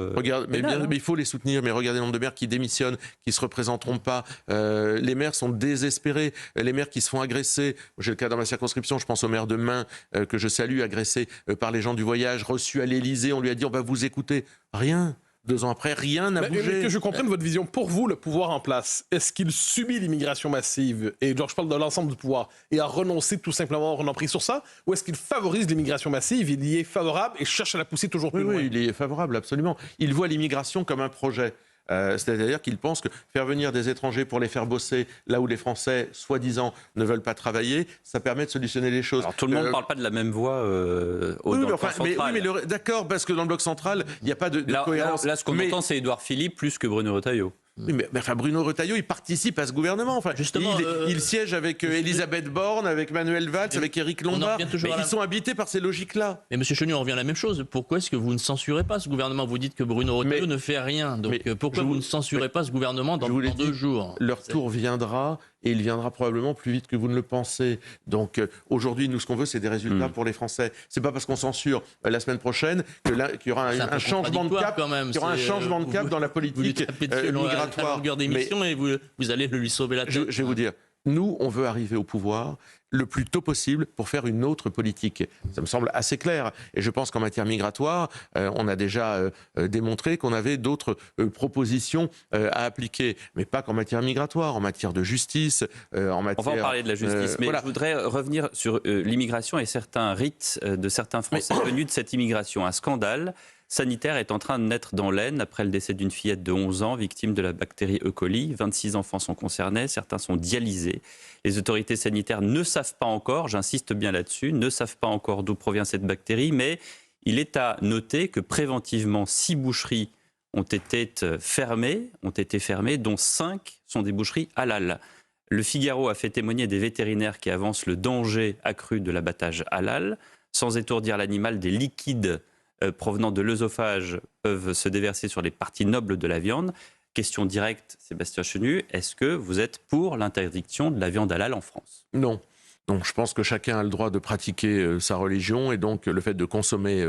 Mais il faut les soutenir. Mais regardez le nombre de maires qui démissionnent, qui ne se représenteront pas. Les maires sont désespérés. Les maires qui se font agresser. J'ai le cas dans ma circonscription. Je pense au maire de Main, que je salue, agressé par les gens du voyage, reçu à l'Élysée. On lui a dit on va vous écouter. Rien. 2 ans après, rien n'a bougé. Mais que je comprenne votre vision. Pour vous, le pouvoir en place, est-ce qu'il subit l'immigration massive, et je parle de l'ensemble du pouvoir, et a renoncé tout simplement en emprise sur ça, ou est-ce qu'il favorise l'immigration massive, il y est favorable et cherche à la pousser toujours plus loin? Oui, il y est favorable, absolument. Il voit l'immigration comme un projet. C'est-à-dire qu'ils pensent que faire venir des étrangers pour les faire bosser là où les Français, soi-disant, ne veulent pas travailler, ça permet de solutionner les choses. Alors tout le monde ne parle pas de la même voix dans le bloc central. D'accord, parce que dans le bloc central, il n'y a pas de cohérence. Là, ce qu'on entend, c'est Édouard Philippe plus que Bruno Retailleau. Oui, mais enfin, Bruno Retailleau, il participe à ce gouvernement. Enfin, justement, il siège avec Elisabeth Borne, avec Manuel Valls, avec Éric Lombard. Ils sont habités par ces logiques-là. Mais M. Chenu, on revient à la même chose. Pourquoi est-ce que vous ne censurez pas ce gouvernement? Vous dites que Bruno Retailleau ne fait rien. Donc pourquoi vous ne censurez pas ce gouvernement dans 2 jours? Leur tour viendra, et il viendra probablement plus vite que vous ne le pensez. Donc aujourd'hui, nous, ce qu'on veut, c'est des résultats pour les Français. C'est pas parce qu'on censure la semaine prochaine qu'il y aura un changement de cap, qu'il y aura un changement de cap dans la politique migratoire. À longueur d'émission et vous allez lui sauver la tête. Je vais vous dire, nous, on veut arriver au pouvoir le plus tôt possible pour faire une autre politique. Ça me semble assez clair. Et je pense qu'en matière migratoire, on a déjà démontré qu'on avait d'autres propositions à appliquer. Mais pas qu'en matière migratoire, en matière de justice, en matière... On va en parler de la justice, mais voilà. Je voudrais revenir sur l'immigration et certains rites de certains Français venus de cette immigration. Un scandale sanitaire est en train de naître dans l'Aisne après le décès d'une fillette de 11 ans, victime de la bactérie E. coli. 26 enfants sont concernés, certains sont dialysés. Les autorités sanitaires ne savent pas encore, j'insiste bien là-dessus, ne savent pas encore d'où provient cette bactérie, mais il est à noter que préventivement, 6 boucheries ont été fermées, dont 5 sont des boucheries halal. Le Figaro a fait témoigner des vétérinaires qui avancent le danger accru de l'abattage halal. Sans étourdir l'animal, des liquides provenant de l'œsophage peuvent se déverser sur les parties nobles de la viande. Question directe, Sébastien Chenu, est-ce que vous êtes pour l'interdiction de la viande halal en France? Non. Donc je pense que chacun a le droit de pratiquer sa religion et donc le fait de consommer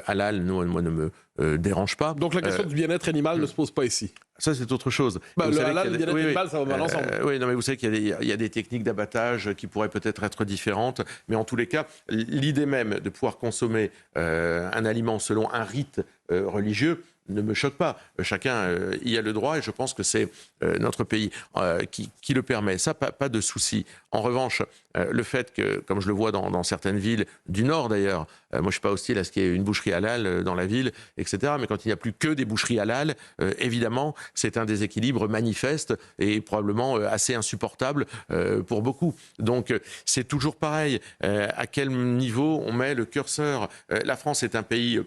halal, moi, ne me dérange pas. Donc la question du bien-être animal ne se pose pas ici. Ça, c'est autre chose. Le halal et le bien-être animal, ça va mal ensemble. Oui, non, mais vous savez qu'il y a des techniques d'abattage qui pourraient peut-être être différentes. Mais en tous les cas, l'idée même de pouvoir consommer un aliment selon un rite religieux ne me choque pas. Chacun y a le droit et je pense que c'est notre pays qui le permet. Ça, pas de souci. En revanche, le fait que, comme je le vois dans certaines villes du Nord d'ailleurs, moi je ne suis pas hostile à ce qu'il y ait une boucherie halal dans la ville, etc. Mais quand il n'y a plus que des boucheries halal, évidemment, c'est un déséquilibre manifeste et probablement assez insupportable pour beaucoup. Donc c'est toujours pareil. À quel niveau on met le curseur? La France est un pays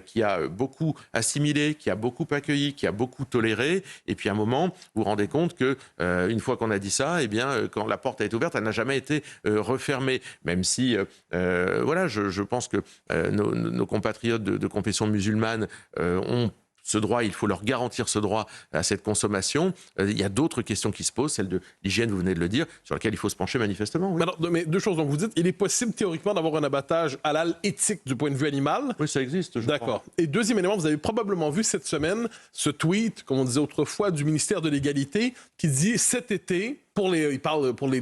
qui a beaucoup assimilé, qui a beaucoup accueilli, qui a beaucoup toléré. Et puis à un moment, vous vous rendez compte que une fois qu'on a dit ça, eh bien, quand la porte a été ouverte, elle n'a jamais été refermée. Même si, voilà, je pense que nos compatriotes de confession musulmane ont ce droit, il faut leur garantir ce droit à cette consommation. Il y a d'autres questions qui se posent, celle de l'hygiène, vous venez de le dire, sur laquelle il faut se pencher manifestement. Oui. Mais 2 choses. Donc vous dites, il est possible théoriquement d'avoir un abattage halal éthique du point de vue animal. Oui, ça existe. D'accord. Et deuxième élément, vous avez probablement vu cette semaine ce tweet, comme on disait autrefois, du ministère de l'Égalité, qui dit cet été, il parle pour les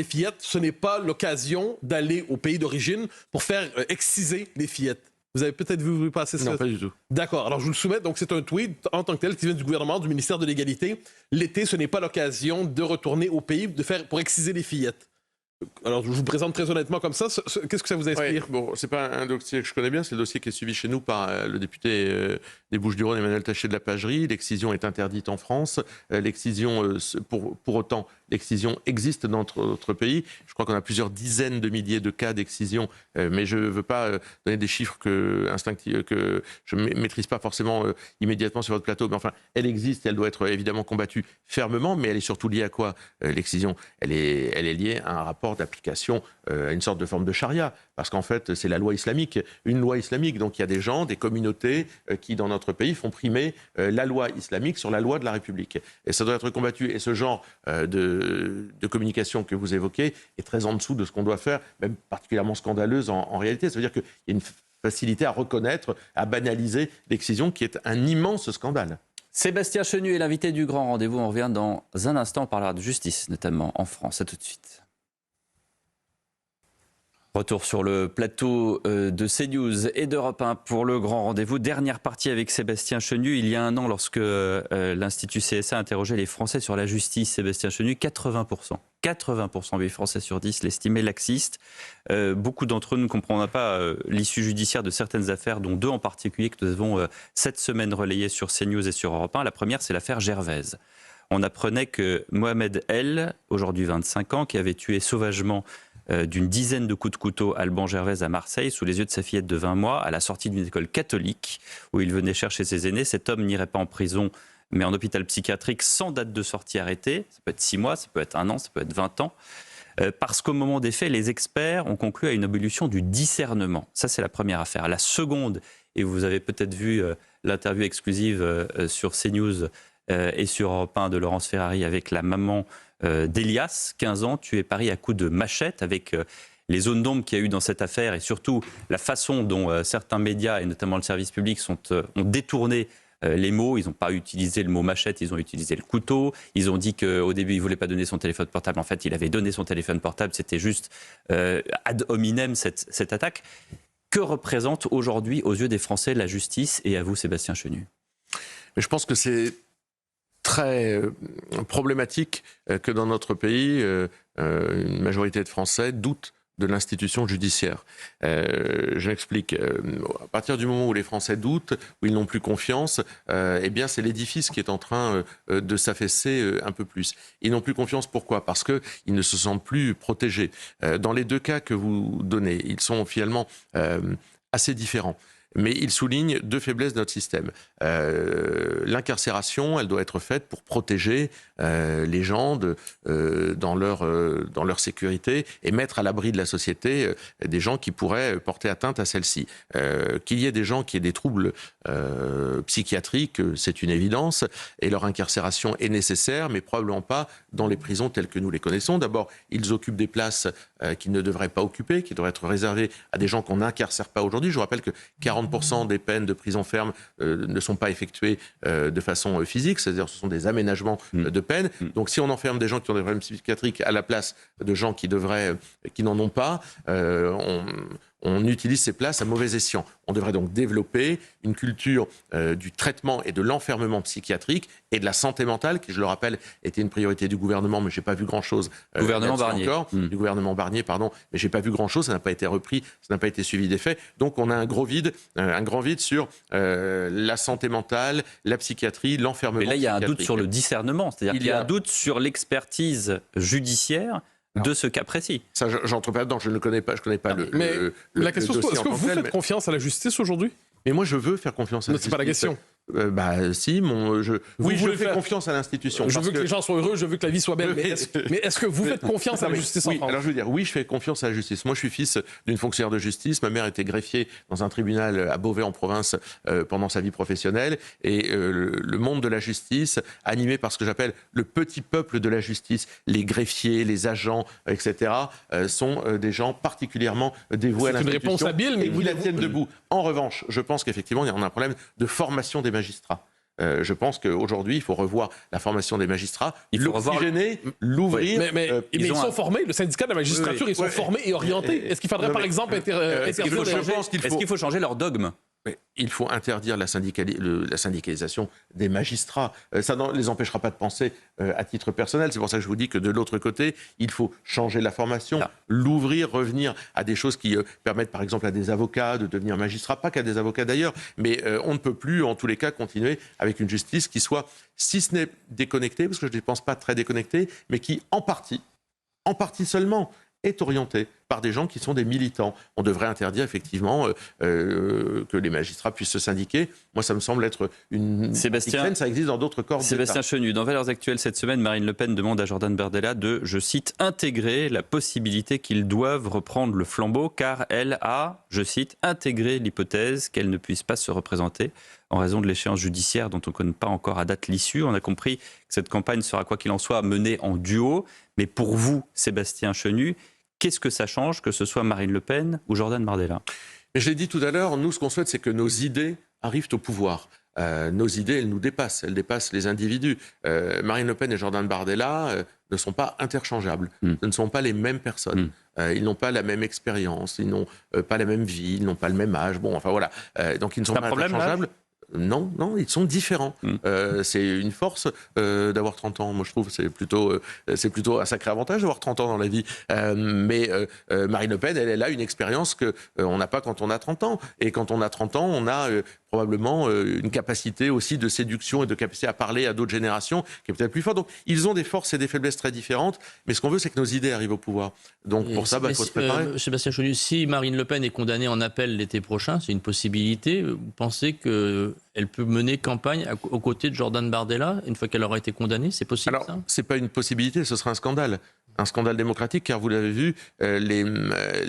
fillettes, ce n'est pas l'occasion d'aller au pays d'origine pour faire exciser les fillettes. Vous avez peut-être vu passer ça? Non, pas du tout. D'accord. Alors, je vous le soumets. Donc, c'est un tweet en tant que tel qui vient du gouvernement, du ministère de l'Égalité. L'été, ce n'est pas l'occasion de retourner au pays pour exciser les fillettes. Alors, je vous présente très honnêtement comme ça. Qu'est-ce que ça vous inspire? Bon, c'est pas un dossier que je connais bien, c'est le dossier qui est suivi chez nous par le député des Bouches-du-Rhône, Emmanuel Taché de la Pagerie. L'excision est interdite en France. L'excision, pour autant, l'excision existe dans notre pays. Je crois qu'on a plusieurs dizaines de milliers de cas d'excision, mais je ne veux pas donner des chiffres que je ne maîtrise pas forcément immédiatement sur votre plateau. Mais enfin, elle existe, elle doit être évidemment combattue fermement, mais elle est surtout liée à quoi, l'excision? Elle est liée à un rapport d'application, à une sorte de forme de charia, parce qu'en fait, c'est la loi islamique, une loi islamique. Donc il y a des gens, des communautés qui, dans notre pays, font primer la loi islamique sur la loi de la République. Et ça doit être combattu. Et ce genre de communication que vous évoquez est très en dessous de ce qu'on doit faire, même particulièrement scandaleuse en réalité. Ça veut dire qu'il y a une facilité à reconnaître, à banaliser l'excision, qui est un immense scandale. Sébastien Chenu est l'invité du Grand Rendez-vous. On revient dans un instant. On parlera de justice, notamment en France. À tout de suite. Retour sur le plateau de CNews et d'Europe 1 pour le grand rendez-vous. Dernière partie avec Sébastien Chenu. Il y a un an, lorsque l'Institut CSA interrogeait les Français sur la justice, Sébastien Chenu, 80%, 8 Français sur 10 l'estimaient laxiste. Beaucoup d'entre eux ne comprendront pas l'issue judiciaire de certaines affaires, dont 2 en particulier que nous avons cette semaine relayées sur CNews et sur Europe 1. La première, c'est l'affaire Gervaise. On apprenait que Mohamed L, aujourd'hui 25 ans, qui avait tué sauvagement d'une dizaine de coups de couteau Alban Gervaise à Marseille, sous les yeux de sa fillette de 20 mois, à la sortie d'une école catholique où il venait chercher ses aînés. Cet homme n'irait pas en prison, mais en hôpital psychiatrique sans date de sortie arrêtée. Ça peut être 6 mois, ça peut être 1 an, ça peut être 20 ans. Parce qu'au moment des faits, les experts ont conclu à une évolution du discernement. Ça, c'est la première affaire. La seconde, et vous avez peut-être vu l'interview exclusive sur CNews et sur Europe 1 de Laurence Ferrari avec la maman d'Elias, 15 ans, tué Paris à coups de machette, avec les zones d'ombre qu'il y a eu dans cette affaire et surtout la façon dont certains médias, et notamment le service public, ont détourné les mots. Ils n'ont pas utilisé le mot machette, ils ont utilisé le couteau. Ils ont dit qu'au début, il ne voulait pas donner son téléphone portable. En fait, il avait donné son téléphone portable. C'était juste ad hominem, cette attaque. Que représente aujourd'hui, aux yeux des Français, la justice, et à vous, Sébastien Chenu? Mais je pense que c'est très problématique que dans notre pays, une majorité de Français doutent de l'institution judiciaire. Je m'explique. À partir du moment où les Français doutent, où ils n'ont plus confiance, eh bien c'est l'édifice qui est en train de s'affaisser un peu plus. Ils n'ont plus confiance, pourquoi? Parce qu'ils ne se sentent plus protégés. Dans les 2 cas que vous donnez, ils sont finalement assez différents. Mais il souligne 2 faiblesses de notre système. L'incarcération, elle doit être faite pour protéger les gens dans leur sécurité et mettre à l'abri de la société des gens qui pourraient porter atteinte à celle-ci. Qu'il y ait des gens qui aient des troubles psychiatriques, c'est une évidence, et leur incarcération est nécessaire, mais probablement pas dans les prisons telles que nous les connaissons. D'abord, ils occupent des places qu'ils ne devraient pas occuper, qui devraient être réservées à des gens qu'on n'incarcère pas aujourd'hui. Je vous rappelle que 40% des peines de prison ferme ne sont pas effectuées de façon physique, c'est-à-dire ce sont des aménagements de peine. Donc si on enferme des gens qui ont des problèmes psychiatriques à la place de gens qui n'en ont pas, on utilise ces places à mauvais escient. On devrait donc développer une culture du traitement et de l'enfermement psychiatrique et de la santé mentale, qui, je le rappelle, était une priorité du gouvernement, mais je n'ai pas vu grand-chose. Gouvernement Barnier. Du gouvernement Barnier, pardon, mais je n'ai pas vu grand-chose, ça n'a pas été repris, ça n'a pas été suivi des faits. Donc on a un grand vide sur la santé mentale, la psychiatrie, l'enfermement psychiatrique. Mais là, il y a un doute sur le discernement, c'est-à-dire qu'il y a un doute sur l'expertise judiciaire de ce cas précis. Ça, j'entre pas dedans, je ne le connais pas, je connais pas la question, est-ce que vous faites confiance à la justice aujourd'hui? Mais moi, je veux faire confiance à la justice. C'est pas la question. Si, je fais confiance à l'institution. Je veux que les gens soient heureux, je veux que la vie soit belle. Mais est-ce que vous faites confiance à la justice en France? Alors je veux dire, oui, je fais confiance à la justice. Moi, je suis fils d'une fonctionnaire de justice. Ma mère était greffier dans un tribunal à Beauvais en province pendant sa vie professionnelle. Et le monde de la justice, animé par ce que j'appelle le petit peuple de la justice, les greffiers, les agents, etc., sont des gens particulièrement dévoués à l'institution. C'est une réponse habile, mais vous la tiennent debout. En revanche, je pense qu'effectivement, il y a un problème de formation des magistrats. Je pense qu'aujourd'hui, il faut revoir la formation des magistrats, l'oxygéner, l'ouvrir. Mais ils sont formés, le syndicat de la magistrature, ils sont formés et orientés. Est-ce qu'il faudrait, par exemple, est-ce qu'il faut changer leur dogme? Il faut interdire la syndicalisation des magistrats. Ça ne les empêchera pas de penser à titre personnel. C'est pour ça que je vous dis que de l'autre côté, il faut changer la formation, l'ouvrir, revenir à des choses qui permettent par exemple à des avocats de devenir magistrats, pas qu'à des avocats d'ailleurs, mais on ne peut plus en tous les cas continuer avec une justice qui soit, si ce n'est déconnectée, parce que je ne pense pas très déconnectée, mais qui en partie seulement, est orienté par des gens qui sont des militants. On devrait interdire effectivement que les magistrats puissent se syndiquer. Moi, ça me semble être une Sébastien, ça existe dans d'autres corps d'État. Sébastien Chenu, dans Valeurs Actuelles cette semaine, Marine Le Pen demande à Jordan Bardella de, je cite, intégrer la possibilité qu'ils doivent reprendre le flambeau, car elle a, je cite, intégré l'hypothèse qu'elle ne puisse pas se représenter en raison de l'échéance judiciaire dont on ne connaît pas encore à date l'issue. On a compris que cette campagne sera, quoi qu'il en soit, menée en duo. Mais pour vous, Sébastien Chenu, qu'est-ce que ça change, que ce soit Marine Le Pen ou Jordan Bardella? Je l'ai dit tout à l'heure, nous, ce qu'on souhaite, c'est que nos idées arrivent au pouvoir. Nos idées, elles nous dépassent, elles dépassent les individus. Marine Le Pen et Jordan Bardella ne sont pas interchangeables, ce ne sont pas les mêmes personnes. ils n'ont pas la même expérience, ils n'ont pas la même vie, ils n'ont pas le même âge. Bon, enfin voilà. Donc ils ne sont pas interchangeables. Non, ils sont différents. C'est une force d'avoir 30 ans. Moi, je trouve c'est plutôt un sacré avantage d'avoir 30 ans dans la vie. Mais Marine Le Pen, elle a une expérience qu'on n'a pas quand on a 30 ans. Et quand on a 30 ans, on a probablement une capacité aussi de séduction et de capacité à parler à d'autres générations qui est peut-être plus forte. Donc, ils ont des forces et des faiblesses très différentes. Mais ce qu'on veut, c'est que nos idées arrivent au pouvoir. Donc, pour ça, il faut se préparer. Sébastien Chenu, si Marine Le Pen est condamnée en appel l'été prochain, c'est une possibilité. Vous pensez qu'elle peut mener campagne aux côtés de Jordan Bardella une fois qu'elle aura été condamnée? C'est possible? Alors, ce n'est pas une possibilité, ce serait un scandale. Un scandale démocratique, car vous l'avez vu, les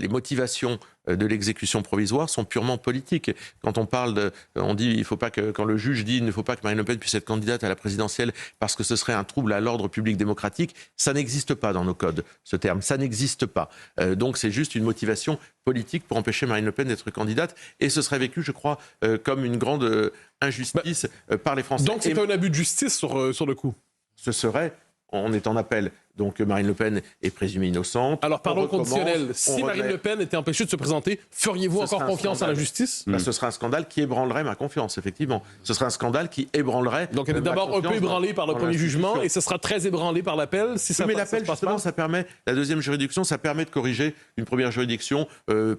motivations de l'exécution provisoire sont purement politiques. Quand on parle on dit, il faut pas que, quand le juge dit, il ne faut pas que Marine Le Pen puisse être candidate à la présidentielle parce que ce serait un trouble à l'ordre public démocratique, ça n'existe pas dans nos codes, ce terme, ça n'existe pas. Donc c'est juste une motivation politique pour empêcher Marine Le Pen d'être candidate, et ce serait vécu, je crois, comme une grande injustice par les Français. Donc c'est pas un abus de justice sur le coup? Ce serait, on est en appel. Donc Marine Le Pen est présumée innocente. Alors, pardon conditionnel. Si Marine Le Pen était empêchée de se présenter, feriez-vous encore confiance à la justice? Ce serait un scandale qui ébranlerait ma confiance, effectivement. Ce serait un scandale qui ébranlerait. Donc elle est d'abord un peu ébranlée par le premier jugement et ce sera très ébranlé par l'appel. Si ça mais l'appel, justement, ça permet, la deuxième juridiction, ça permet de corriger une première juridiction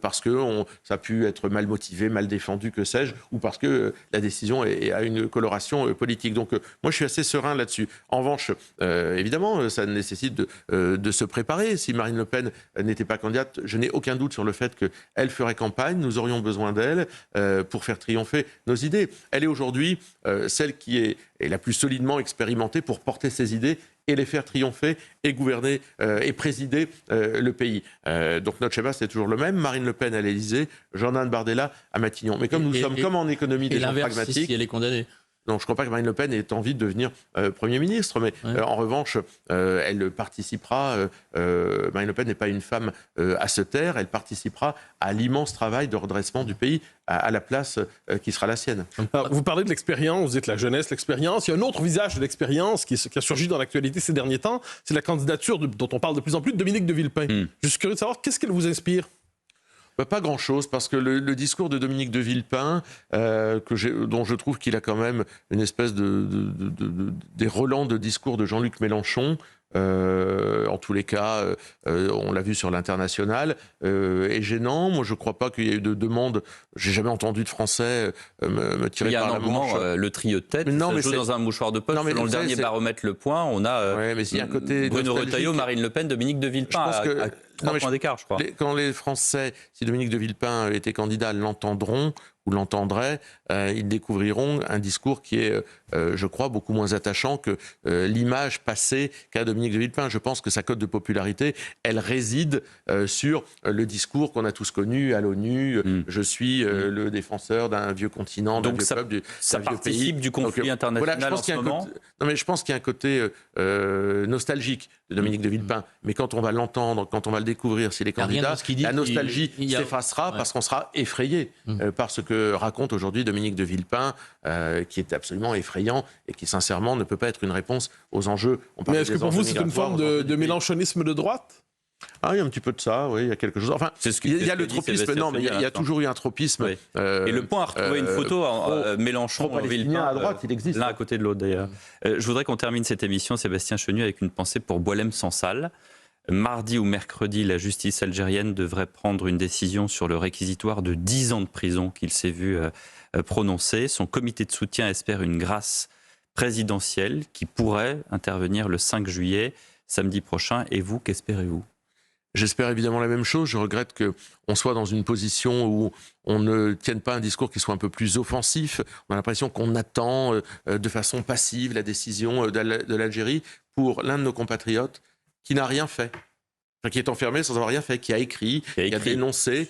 parce que ça a pu être mal motivé, mal défendu, que sais-je, ou parce que la décision a une coloration politique. Donc moi, je suis assez serein là-dessus. En revanche, évidemment, ça nécessite de se préparer. Si Marine Le Pen n'était pas candidate, je n'ai aucun doute sur le fait qu'elle ferait campagne. Nous aurions besoin d'elle pour faire triompher nos idées. Elle est aujourd'hui celle qui est la plus solidement expérimentée pour porter ses idées et les faire triompher et gouverner et présider le pays. Donc notre schéma, c'est toujours le même. Marine Le Pen à l'Élysée, Jordan Bardella à Matignon. Mais comme nous sommes comme en économie des gens pragmatiques... si elle est condamnée. Donc je ne crois pas que Marine Le Pen ait envie de devenir Premier ministre, mais en revanche, elle participera, Marine Le Pen n'est pas une femme à se taire, elle participera à l'immense travail de redressement du pays à la place qui sera la sienne. Alors, vous parlez de l'expérience, vous dites la jeunesse, l'expérience. Il y a un autre visage de l'expérience qui a surgi dans l'actualité ces derniers temps, c'est la candidature dont on parle de plus en plus de Dominique de Villepin. Je suis curieux de savoir, qu'est-ce qu'elle vous inspire? Pas grand-chose, parce que le discours de Dominique de Villepin, dont je trouve qu'il a quand même une espèce des relents de discours de Jean-Luc Mélenchon, en tous les cas, on l'a vu sur l'International, est gênant. Moi, je ne crois pas qu'il y ait eu de demande. J'ai jamais entendu de Français me tirer par la manche. Il y a un engouement, le trio de tête, ça joue dans un mouchoir de poche. Selon le dernier baromètre Le Point, on a Bruno Retailleau, Marine Le Pen, Dominique de Villepin à 3 points d'écart, je crois. Quand les Français, si Dominique de Villepin était candidat, l'entendront ou l'entendraient, ils découvriront un discours qui est, je crois, beaucoup moins attachant que l'image passée qu'a Dominique de Villepin. Je pense que sa cote de popularité, elle réside sur le discours qu'on a tous connu à l'ONU. Je suis le défenseur d'un vieux continent, d'un vieux peuple, ça participe du conflit international voilà, en ce moment. Je pense qu'il y a un côté nostalgique de Dominique de Villepin. Mais quand on va l'entendre, quand on va le découvrir, s'il est candidat, la nostalgie s'effacera parce qu'on sera effrayé par ce que raconte aujourd'hui Dominique de Villepin, qui est absolument effrayant et qui, sincèrement, ne peut pas être une réponse aux enjeux. Mais est-ce que pour vous, c'est une forme de mélenchonisme de droite? Il y a un petit peu de ça, oui, il y a quelque chose. Enfin, il y a le tropisme, non, mais il y a toujours eu un tropisme. Oui. Et Le Point a retrouvé une photo Mélenchon, Villepin, à droite, il existe. L'un à côté de l'autre d'ailleurs. Je voudrais qu'on termine cette émission, Sébastien Chenu, avec une pensée pour Boualem Sansal. Mardi ou mercredi, la justice algérienne devrait prendre une décision sur le réquisitoire de 10 ans de prison qu'il s'est vu prononcer. Son comité de soutien espère une grâce présidentielle qui pourrait intervenir le 5 juillet, samedi prochain. Et vous, qu'espérez-vous ? J'espère évidemment la même chose. Je regrette qu'on soit dans une position où on ne tienne pas un discours qui soit un peu plus offensif. On a l'impression qu'on attend de façon passive la décision de l'Algérie pour l'un de nos compatriotes qui n'a rien fait. Qui est enfermé sans avoir rien fait, qui a écrit, qui a dénoncé,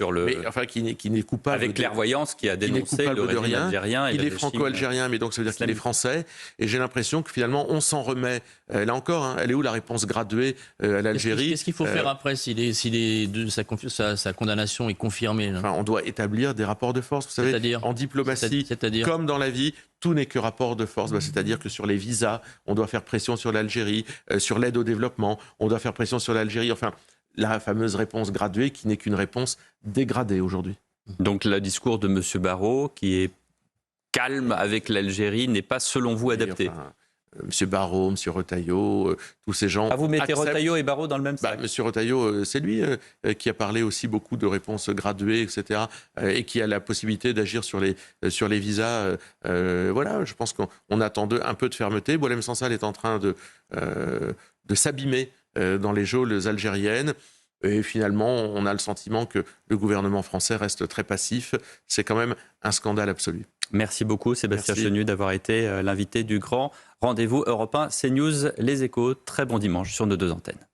qui n'est coupable. Avec clairvoyance, qui a dénoncé le régime algérien. Il est franco-algérien, mais donc ça veut dire qu'il est français. Et j'ai l'impression que finalement, on s'en remet. Là encore, elle est où la réponse graduée à l'Algérie? Qu'est-ce qu'il faut faire après si sa condamnation est confirmée? On doit établir des rapports de force. Vous savez, en diplomatie, comme dans la vie, tout n'est que rapport de force. C'est-à-dire que sur les visas, on doit faire pression sur l'Algérie, sur l'aide au développement, on doit faire pression sur l'Algérie. Enfin, la fameuse réponse graduée qui n'est qu'une réponse dégradée aujourd'hui. Donc le discours de M. Barrot, qui est calme avec l'Algérie, n'est pas selon vous adapté. M. Barrot, M. Retailleau, tous ces gens. Vous mettez acceptent... Retailleau et Barrot dans le même sac? M. Retailleau, c'est lui qui a parlé aussi beaucoup de réponses graduées, etc. Et qui a la possibilité d'agir sur les visas. Voilà, je pense qu'on attend un peu de fermeté. Boualem Sansal est en train de s'abîmer dans les geôles algériennes. Et finalement, on a le sentiment que le gouvernement français reste très passif. C'est quand même un scandale absolu. Merci beaucoup Sébastien Chenu d'avoir été l'invité du grand rendez-vous Europe 1 CNews Les Échos. Très bon dimanche sur nos 2 antennes.